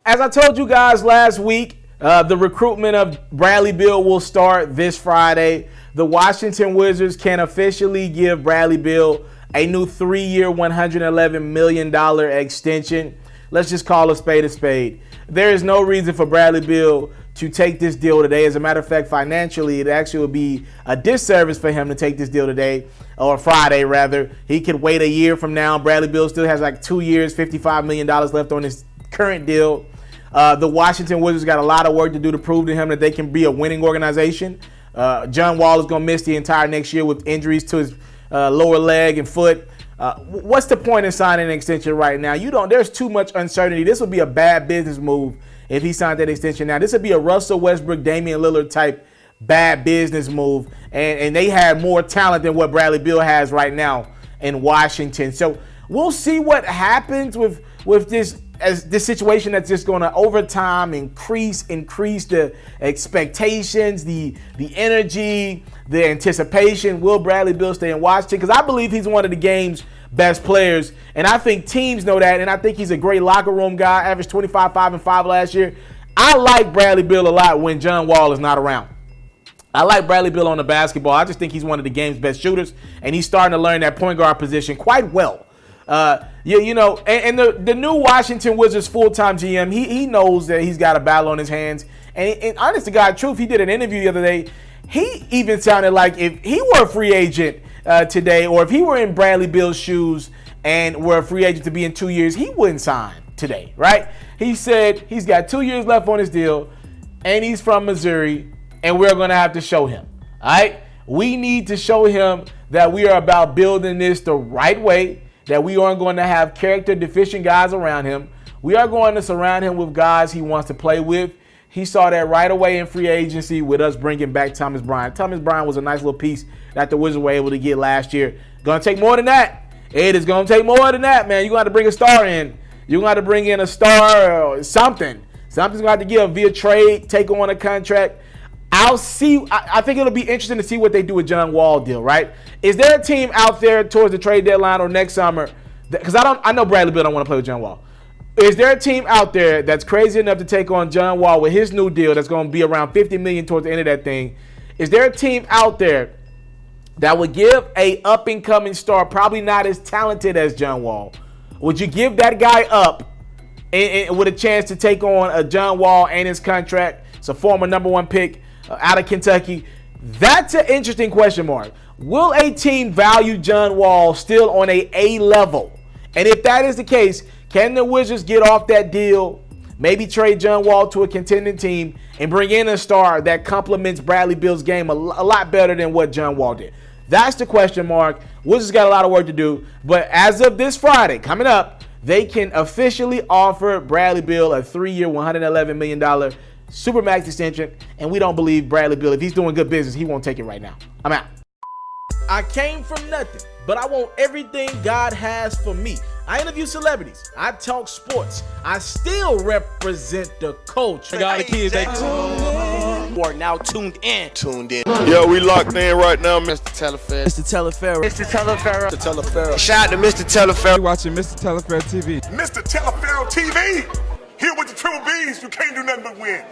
As I told you guys last week, the recruitment of Bradley Beal will start this Friday. The Washington Wizards can officially give Bradley Beal a new 3-year, $111 million extension. Let's just call a spade a spade. There is no reason for Bradley Beal to take this deal today. As a matter of fact, financially, it actually would be a disservice for him to take this deal today, or Friday rather. He could wait a year from now. Bradley Beal still has like 2 years, $55 million left on his current deal. The Washington Wizards got a lot of work to do to prove to him that they can be a winning organization. John Wall is going to miss the entire next year with injuries to his lower leg and foot. What's the point in signing an extension right now? There's too much uncertainty. This would be a bad business move if he signed that extension now. This would be a Russell Westbrook, Damian Lillard type bad business move. And they have more talent than what Bradley Beal has right now in Washington. So we'll see what happens with this situation that's just going to over time increase the expectations, the energy, the anticipation. Will Bradley Beal stay in Washington? Because I believe he's one of the game's best players, and I think teams know that, and I think he's a great locker room guy. Averaged 25, 5, and 5 last year. I like Bradley Beal a lot when John Wall is not around. I like Bradley Beal on the basketball. I just think he's one of the game's best shooters, and he's starting to learn that point guard position quite well. The new Washington Wizards full-time GM, he knows that he's got a battle on his hands. And honest to God, truth, he did an interview the other day. He even sounded like if he were a free agent today, or if he were in Bradley Beal's shoes and were a free agent to be in 2 years, he wouldn't sign today, right? He said he's got 2 years left on his deal, and he's from Missouri, and we're going to have to show him, all right? We need to show him that we are about building this the right way, that we aren't going to have character deficient guys around him. We are going to surround him with guys he wants to play with. He saw that right away in free agency with us bringing back Thomas Bryant. Thomas Bryant was a nice little piece that the Wizards were able to get last year. Going to take more than that. It is going to take more than that, man. You're going to have to bring a star in. You're going to have to bring in a star or something. Something's going to have to give via trade, take on a contract. I'll see. I think it'll be interesting to see what they do with John Wall deal, right? Is there a team out there towards the trade deadline or next summer? Because I know Bradley Beal don't want to play with John Wall. Is there a team out there that's crazy enough to take on John Wall with his new deal that's going to be around $50 million towards the end of that thing? Is there a team out there that would give a up-and-coming star, probably not as talented as John Wall? Would you give that guy up and with a chance to take on a John Wall and his contract? It's a former number 1 pick out of Kentucky. That's an interesting question mark. Will a team value John Wall still on A level? And if that is the case, can the Wizards get off that deal, maybe trade John Wall to a contending team, and bring in a star that complements Bradley Beal's game a lot better than what John Wall did? That's the question mark. Wizards got a lot of work to do. But as of this Friday, coming up, they can officially offer Bradley Beal a 3-year, $111 million Supermax extension, and we don't believe Bradley Beal. If he's doing good business, he won't take it right now. I'm out. I came from nothing, but I want everything God has for me. I interview celebrities. I talk sports. I still represent the culture. I got the kids. They are now tuned in. Yo, we locked in right now, Mr. Taliaferro. Mr. Taliaferro. Shout out to Mr. Taliaferro. You're watching Mr.Taliaferro TV. Mr. Taliaferro TV. Here with the triple B's, you can't do nothing but win.